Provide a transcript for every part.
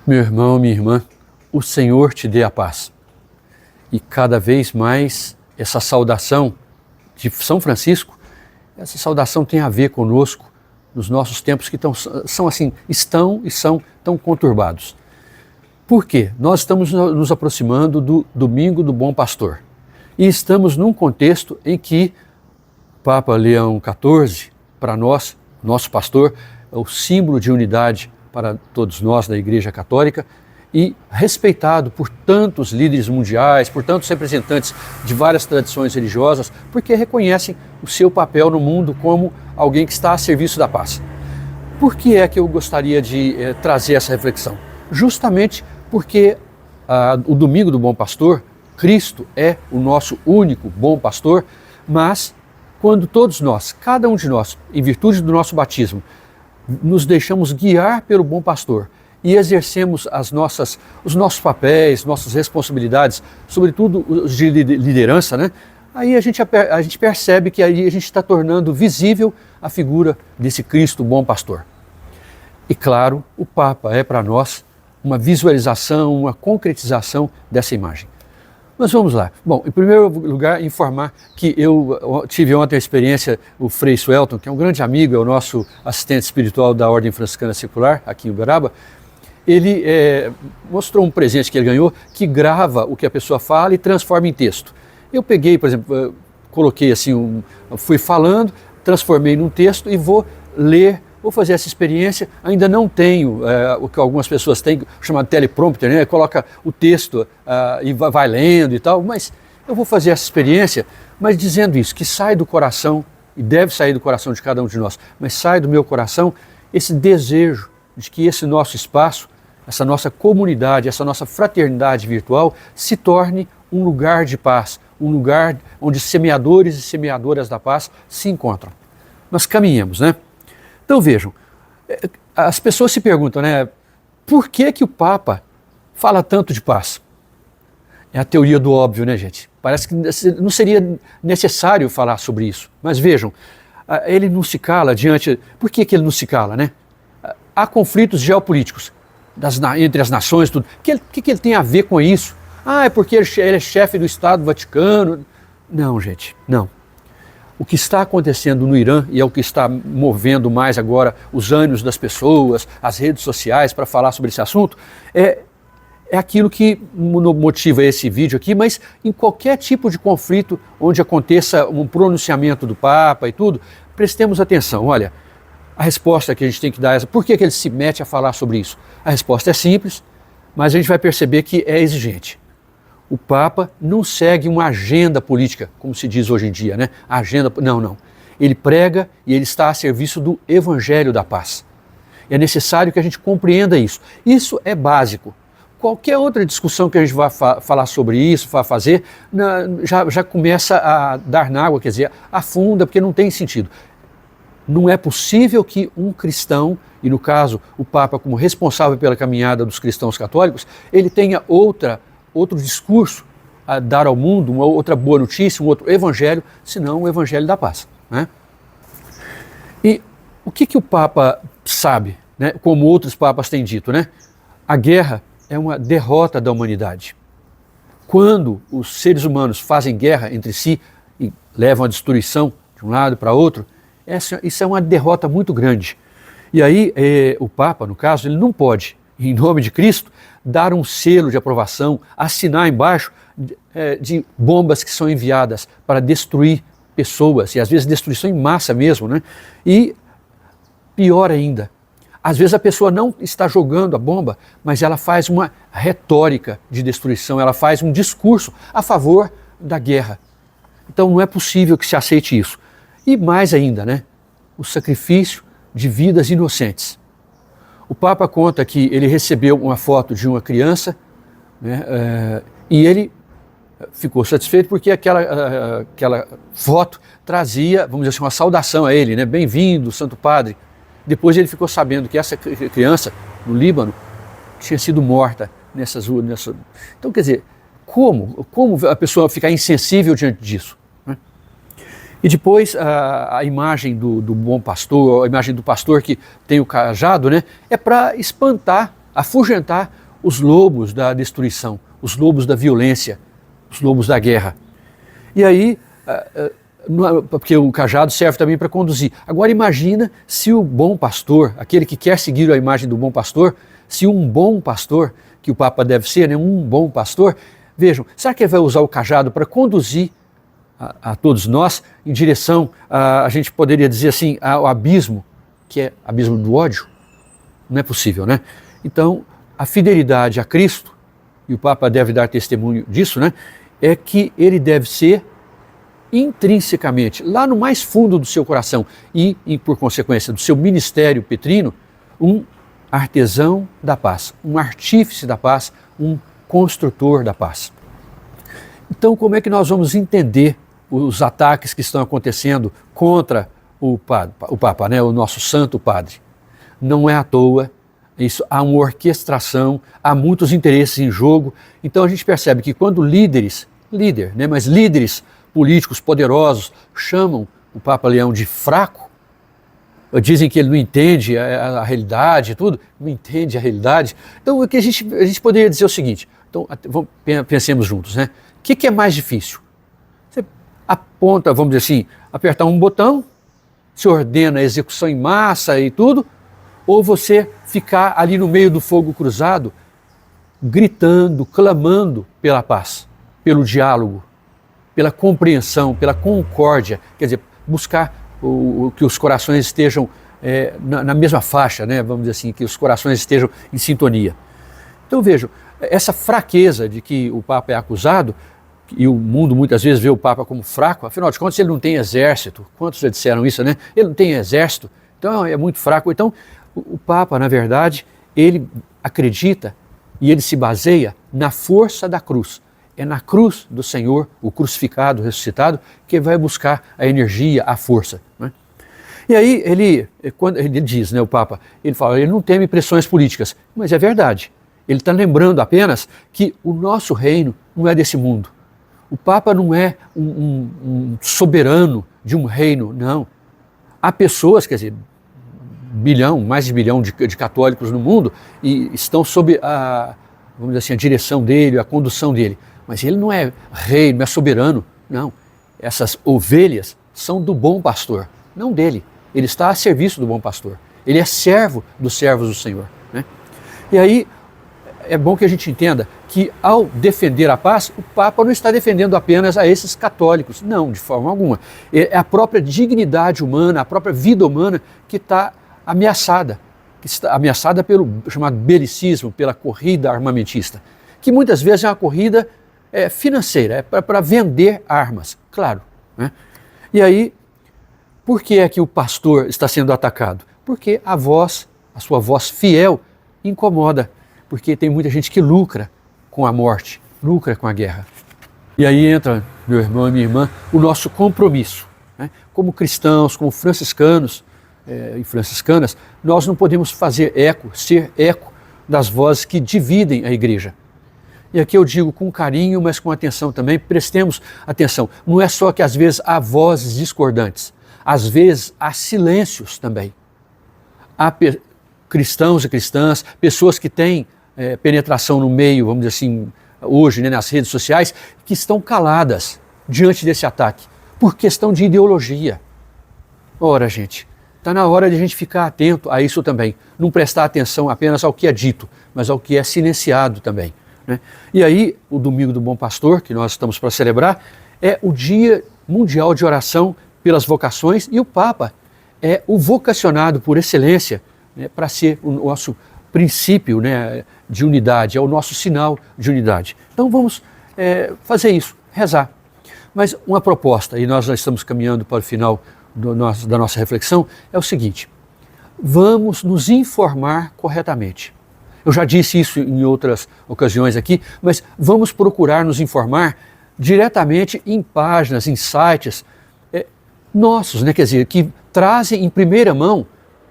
Meu irmão, minha irmã, o Senhor te dê a paz. E cada vez mais essa saudação de São Francisco, essa saudação tem a ver conosco nos nossos tempos que estão e são tão conturbados. Por quê? Nós estamos nos aproximando do Domingo do Bom Pastor. E estamos num contexto em que Papa Leão XIV, para nós, nosso pastor, é o símbolo de unidade para todos nós da Igreja Católica e respeitado por tantos líderes mundiais, por tantos representantes de várias tradições religiosas, porque reconhecem o seu papel no mundo como alguém que está a serviço da paz. Por que é que eu gostaria de trazer essa reflexão? Justamente porque o Domingo do Bom Pastor, Cristo é o nosso único bom pastor, mas quando todos nós, cada um de nós, em virtude do nosso batismo, nos deixamos guiar pelo bom pastor e exercemos os nossos papéis, nossas responsabilidades, sobretudo os de liderança, né? Aí a gente percebe que aí a gente está tornando visível a figura desse Cristo bom pastor. E claro, o Papa é para nós uma visualização, uma concretização dessa imagem. Mas vamos lá. Bom, em primeiro lugar, informar que eu tive ontem a experiência, o Frei Suelton, que é um grande amigo, é o nosso assistente espiritual da Ordem Franciscana Secular, aqui em Uberaba. Ele mostrou um presente que ele ganhou, que grava o que a pessoa fala e transforma em texto. Eu peguei, por exemplo, coloquei assim, fui falando, transformei num texto e vou ler. Vou fazer essa experiência, ainda não tenho o que algumas pessoas têm, chamado teleprompter, né? Coloca o texto e vai lendo e tal, mas eu vou fazer essa experiência, mas dizendo isso, que sai do coração, e deve sair do coração de cada um de nós, mas sai do meu coração esse desejo de que esse nosso espaço, essa nossa comunidade, essa nossa fraternidade virtual se torne um lugar de paz, um lugar onde semeadores e semeadoras da paz se encontram. Nós caminhamos, né? Então vejam, as pessoas se perguntam, né, por que o Papa fala tanto de paz? É a teoria do óbvio, né, gente? Parece que não seria necessário falar sobre isso. Mas vejam, ele não se cala diante... Por que ele não se cala, né? Há conflitos geopolíticos entre as nações, tudo. O que ele tem a ver com isso? Ah, é porque ele é chefe do Estado Vaticano. Não, gente, não. O que está acontecendo no Irã, e é o que está movendo mais agora os ânimos das pessoas, as redes sociais para falar sobre esse assunto, é aquilo que motiva esse vídeo aqui, mas em qualquer tipo de conflito onde aconteça um pronunciamento do Papa e tudo, prestemos atenção. Olha, a resposta que a gente tem que dar é por que ele se mete a falar sobre isso? A resposta é simples, mas a gente vai perceber que é exigente. O Papa não segue uma agenda política, como se diz hoje em dia, né? Não. Ele prega e ele está a serviço do Evangelho da Paz. É necessário que a gente compreenda isso. Isso é básico. Qualquer outra discussão que a gente vá falar sobre isso, vá fazer, já começa a dar na água, quer dizer, afunda, porque não tem sentido. Não é possível que um cristão, e no caso o Papa como responsável pela caminhada dos cristãos católicos, ele tenha outro discurso a dar ao mundo, uma outra boa notícia, um outro evangelho, senão o evangelho da paz, né? E o que o Papa sabe, né, como outros papas têm dito, né? A guerra é uma derrota da humanidade. Quando os seres humanos fazem guerra entre si e levam a destruição de um lado para outro, isso é uma derrota muito grande. E aí o Papa, no caso, ele não pode, em nome de Cristo, dar um selo de aprovação, assinar embaixo de bombas que são enviadas para destruir pessoas, e às vezes destruição em massa mesmo, né? E pior ainda, às vezes a pessoa não está jogando a bomba, mas ela faz uma retórica de destruição, ela faz um discurso a favor da guerra. Então não é possível que se aceite isso. E mais ainda, né? O sacrifício de vidas inocentes. O Papa conta que ele recebeu uma foto de uma criança, né, e ele ficou satisfeito porque aquela foto trazia, vamos dizer assim, uma saudação a ele, né? Bem-vindo, Santo Padre. Depois ele ficou sabendo que essa criança, no Líbano, tinha sido morta nessas ruas. Então, quer dizer, como a pessoa ficar insensível diante disso? Né? E depois a imagem do bom pastor, a imagem do pastor que tem o cajado, né, é para espantar, afugentar os lobos da destruição, os lobos da violência, os lobos da guerra. E aí, porque o cajado serve também para conduzir. Agora imagina se o bom pastor, aquele que quer seguir a imagem do bom pastor, se um bom pastor, que o Papa deve ser, né, um bom pastor, vejam, será que ele vai usar o cajado para conduzir a todos nós em direção, a gente poderia dizer assim, ao abismo, que é abismo do ódio? Não é possível, né? Então, a fidelidade a Cristo, e o Papa deve dar testemunho disso, né, é que ele deve ser intrinsecamente, lá no mais fundo do seu coração e por consequência do seu ministério petrino, um artesão da paz, um artífice da paz, um construtor da paz. Então, como é que nós vamos entender os ataques que estão acontecendo contra o Papa, né, o nosso Santo Padre? Não é à toa, isso, há uma orquestração, há muitos interesses em jogo. Então a gente percebe que quando líderes políticos poderosos chamam o Papa Leão de fraco, dizem que ele não entende a realidade e tudo, não entende a realidade. Então o que a gente poderia dizer é o seguinte, então pensemos juntos, né? O que é mais difícil? Você aponta, vamos dizer assim, apertar um botão, se ordena a execução em massa e tudo, ou você ficar ali no meio do fogo cruzado, gritando, clamando pela paz, pelo diálogo, pela compreensão, pela concórdia, quer dizer, buscar que os corações estejam na mesma faixa, né? Vamos dizer assim, que os corações estejam em sintonia. Então vejam, essa fraqueza de que o Papa é acusado, e o mundo muitas vezes vê o Papa como fraco, afinal de contas ele não tem exército, quantos já disseram isso, né? Ele não tem exército, então é muito fraco. Então o Papa, na verdade, ele acredita e ele se baseia na força da cruz. É na cruz do Senhor, o crucificado, o ressuscitado, que vai buscar a energia, a força, né? E aí quando ele diz, né, o Papa, ele fala, ele não teme pressões políticas, mas é verdade. Ele está lembrando apenas que o nosso reino não é desse mundo. O Papa não é um soberano de um reino, não. Há pessoas, quer dizer, mais de bilhão de católicos no mundo e estão sob vamos dizer assim, a direção dele, a condução dele. Mas ele não é rei, não é soberano, não. Essas ovelhas são do bom pastor, não dele. Ele está a serviço do bom pastor. Ele é servo dos servos do Senhor, né? E aí é bom que a gente entenda que ao defender a paz, o Papa não está defendendo apenas a esses católicos, não, de forma alguma. É a própria dignidade humana, a própria vida humana que está ameaçada pelo chamado belicismo, pela corrida armamentista, que muitas vezes é uma corrida financeira, é para vender armas, claro, né? E aí, por que é que o pastor está sendo atacado? Porque a sua voz fiel incomoda, porque tem muita gente que lucra com a morte, lucra com a guerra. E aí entra, meu irmão e minha irmã, o nosso compromisso, né? Como cristãos, como franciscanos e franciscanas, nós não podemos ser eco das vozes que dividem a igreja. E aqui eu digo com carinho, mas com atenção também, prestemos atenção. Não é só que às vezes há vozes discordantes, às vezes há silêncios também. Há cristãos e cristãs, pessoas que têm penetração no meio, vamos dizer assim, hoje, né, nas redes sociais, que estão caladas diante desse ataque, por questão de ideologia. Ora, gente, está na hora de a gente ficar atento a isso também, não prestar atenção apenas ao que é dito, mas ao que é silenciado também, né? E aí, o Domingo do Bom Pastor, que nós estamos para celebrar, é o Dia Mundial de Oração pelas Vocações, e o Papa é o vocacionado por excelência, né, para ser o nosso princípio, né, de unidade, é o nosso sinal de unidade. Então vamos fazer isso, rezar. Mas uma proposta, e nós já estamos caminhando para o final da nossa reflexão, é o seguinte: vamos nos informar corretamente. Eu já disse isso em outras ocasiões aqui, mas vamos procurar nos informar diretamente em páginas, em sites nossos, né, quer dizer, que trazem em primeira mão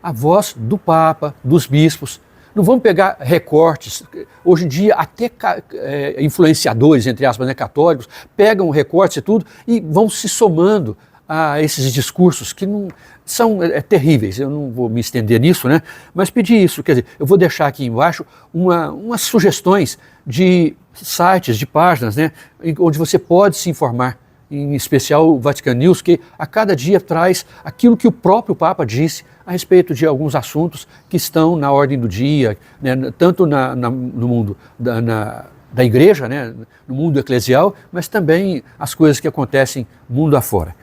a voz do Papa, dos bispos. Não vamos pegar recortes. Hoje em dia, até influenciadores, entre aspas, né, católicos, pegam recortes e tudo e vão se somando a esses discursos que não são terríveis, eu não vou me estender nisso, né? Mas pedir isso, quer dizer, eu vou deixar aqui embaixo umas sugestões de sites, de páginas, né, onde você pode se informar, em especial o Vatican News, que a cada dia traz aquilo que o próprio Papa disse a respeito de alguns assuntos que estão na ordem do dia, né, tanto no mundo da igreja, né, no mundo eclesial, mas também as coisas que acontecem mundo afora.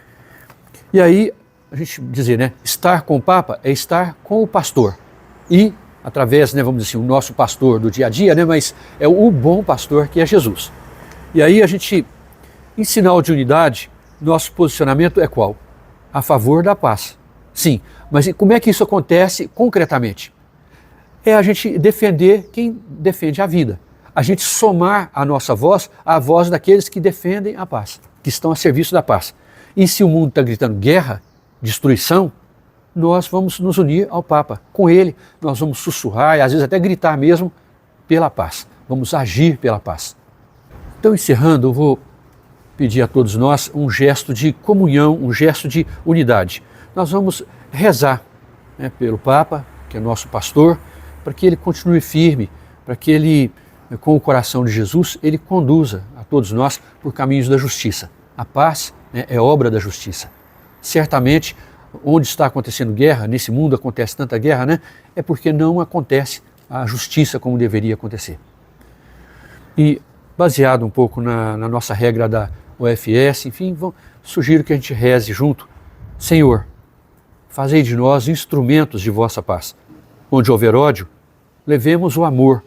E aí, a gente dizer, né, estar com o Papa é estar com o pastor. E, através, né, vamos dizer assim, o nosso pastor do dia a dia, né, mas é o bom pastor que é Jesus. E aí a gente, em sinal de unidade, nosso posicionamento é qual? A favor da paz. Sim, mas como é que isso acontece concretamente? É a gente defender quem defende a vida. A gente somar a nossa voz à voz daqueles que defendem a paz, que estão a serviço da paz. E se o mundo está gritando guerra, destruição, nós vamos nos unir ao Papa. Com ele, nós vamos sussurrar e às vezes até gritar mesmo pela paz. Vamos agir pela paz. Então, encerrando, eu vou pedir a todos nós um gesto de comunhão, um gesto de unidade. Nós vamos rezar, né, pelo Papa, que é nosso pastor, para que ele continue firme, para que ele, com o coração de Jesus, ele conduza a todos nós por caminhos da justiça. A paz, né, é obra da justiça. Certamente, onde está acontecendo guerra, nesse mundo acontece tanta guerra, né, é porque não acontece a justiça como deveria acontecer. E baseado um pouco na nossa regra da UFS, enfim, sugiro que a gente reze junto. Senhor, fazei de nós instrumentos de vossa paz. Onde houver ódio, levemos o amor.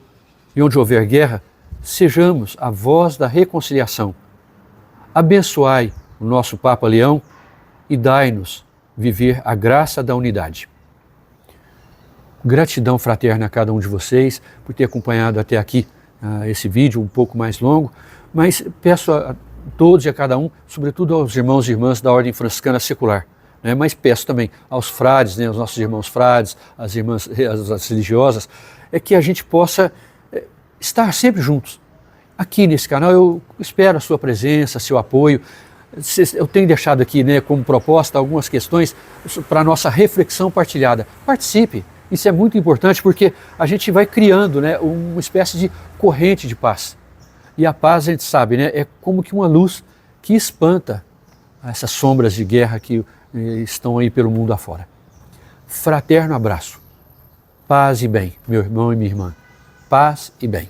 E onde houver guerra, sejamos a voz da reconciliação. Abençoai o nosso Papa Leão e dai-nos viver a graça da unidade. Gratidão fraterna a cada um de vocês por ter acompanhado até aqui esse vídeo um pouco mais longo, mas peço a todos e a cada um, sobretudo aos irmãos e irmãs da Ordem Franciscana Secular, né? Mas peço também aos frades, né, aos nossos irmãos frades, às irmãs as religiosas, que a gente possa estar sempre juntos. Aqui nesse canal eu espero a sua presença, seu apoio. Eu tenho deixado aqui, né, como proposta algumas questões para a nossa reflexão partilhada. Participe, isso é muito importante porque a gente vai criando, né, uma espécie de corrente de paz. E a paz, a gente sabe, né, é como que uma luz que espanta essas sombras de guerra que estão aí pelo mundo afora. Fraterno abraço. Paz e bem, meu irmão e minha irmã. Paz e bem.